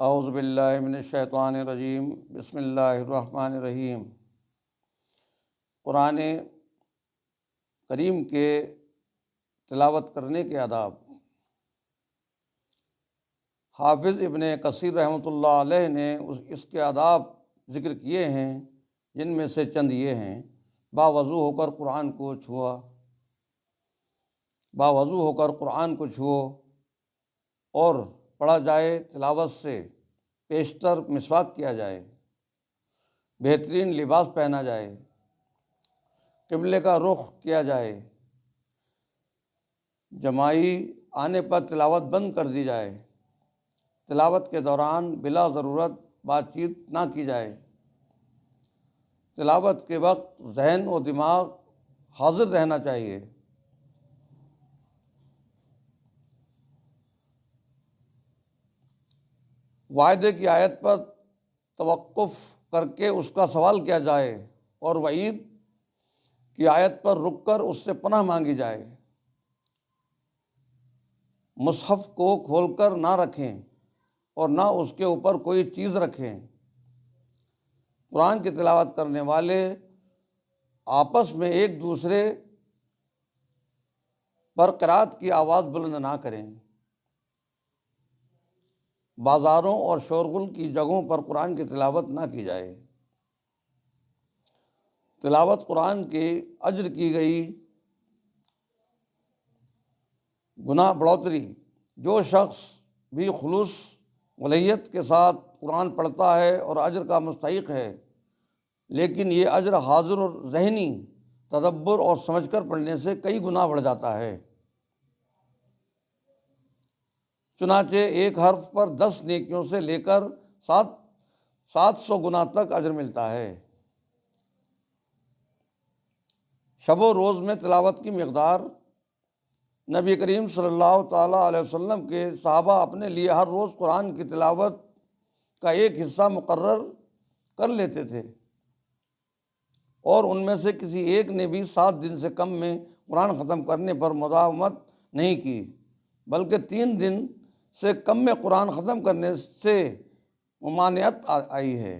اعوذ باللہ من الشیطان الرجیم، بسم اللہ الرحمن الرحیم۔ قرآن کریم کے تلاوت کرنے کے آداب۔ حافظ ابن کثیر رحمۃ اللہ علیہ نے اس کے آداب ذکر کیے ہیں، جن میں سے چند یہ ہیں: باوضو ہو کر قرآن کو چھوا، باوضو ہو کر قرآن کو چھو اور پڑھا جائے، تلاوت سے پیشتر مسواک کیا جائے، بہترین لباس پہنا جائے، قبلے کا رخ کیا جائے، جماعی آنے پر تلاوت بند کر دی جائے، تلاوت کے دوران بلا ضرورت بات چیت نہ کی جائے، تلاوت کے وقت ذہن و دماغ حاضر رہنا چاہیے، وعدے کی آیت پر توقف کر کے اس کا سوال کیا جائے اور وعید کی آیت پر رک کر اس سے پناہ مانگی جائے، مصحف کو کھول کر نہ رکھیں اور نہ اس کے اوپر کوئی چیز رکھیں۔ قرآن کی تلاوت کرنے والے آپس میں ایک دوسرے پر قرات کی آواز بلند نہ کریں۔ بازاروں اور شورغل کی جگہوں پر قرآن کی تلاوت نہ کی جائے۔ تلاوت قرآن کے اجر کی گئی گناہ بڑھوتری۔ جو شخص بھی خلوص ولہیت کے ساتھ قرآن پڑھتا ہے اور اجر کا مستحق ہے، لیکن یہ اجر حاضر اور ذہنی تدبر اور سمجھ کر پڑھنے سے کئی گنا بڑھ جاتا ہے۔ چنانچہ ایک حرف پر 10 نیکیوں سے لے کر 700 گنا تک اجر ملتا ہے۔ شب و روز میں تلاوت کی مقدار۔ نبی کریم صلی اللہ تعالیٰ علیہ وسلم کے صحابہ اپنے لیے ہر روز قرآن کی تلاوت کا ایک حصہ مقرر کر لیتے تھے، اور ان میں سے کسی ایک نے بھی 7 دن سے کم میں قرآن ختم کرنے پر مداومت نہیں کی، بلکہ 3 دن سے کم میں قرآن ختم کرنے سے ممانعت آئی ہے۔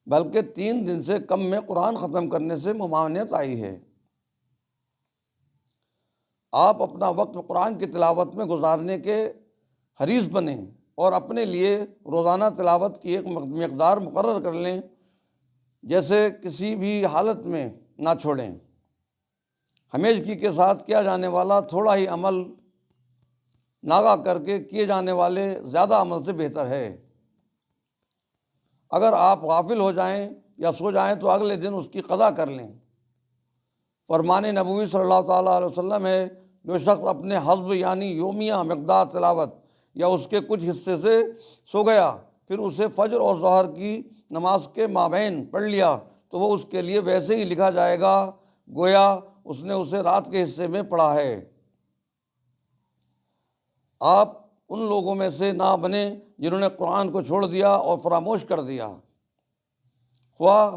بلکہ 3 دن سے کم میں قرآن ختم کرنے سے ممانعت آئی ہے۔ آپ اپنا وقت قرآن کی تلاوت میں گزارنے کے حریص بنیں اور اپنے لیے روزانہ تلاوت کی ایک مقدار مقرر کر لیں، جیسے کسی بھی حالت میں نہ چھوڑیں۔ ہمیشگی کے ساتھ کیا جانے والا تھوڑا ہی عمل ناغہ کر کے کیے جانے والے زیادہ عمل سے بہتر ہے۔ اگر آپ غافل ہو جائیں یا سو جائیں تو اگلے دن اس کی قضا کر لیں۔ فرمان نبوی صلی اللہ تعالیٰ علیہ وسلم ہے، جو شخص اپنے حسب یعنی یومیہ مقدار تلاوت یا اس کے کچھ حصے سے سو گیا، پھر اسے فجر اور ظہر کی نماز کے مابین پڑھ لیا، تو وہ اس کے لیے ویسے ہی لکھا جائے گا گویا اس نے اسے رات کے حصے میں پڑھا ہے۔ آپ ان لوگوں میں سے نہ بنیں جنہوں نے قرآن کو چھوڑ دیا اور فراموش کر دیا، خواہ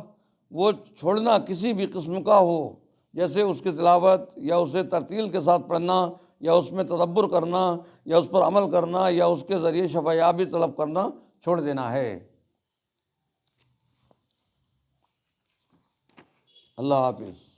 وہ چھوڑنا کسی بھی قسم کا ہو، جیسے اس کی تلاوت یا اسے ترتیل کے ساتھ پڑھنا یا اس میں تدبر کرنا یا اس پر عمل کرنا یا اس کے ذریعے شفا یابی طلب کرنا چھوڑ دینا ہے۔ اللہ حافظ۔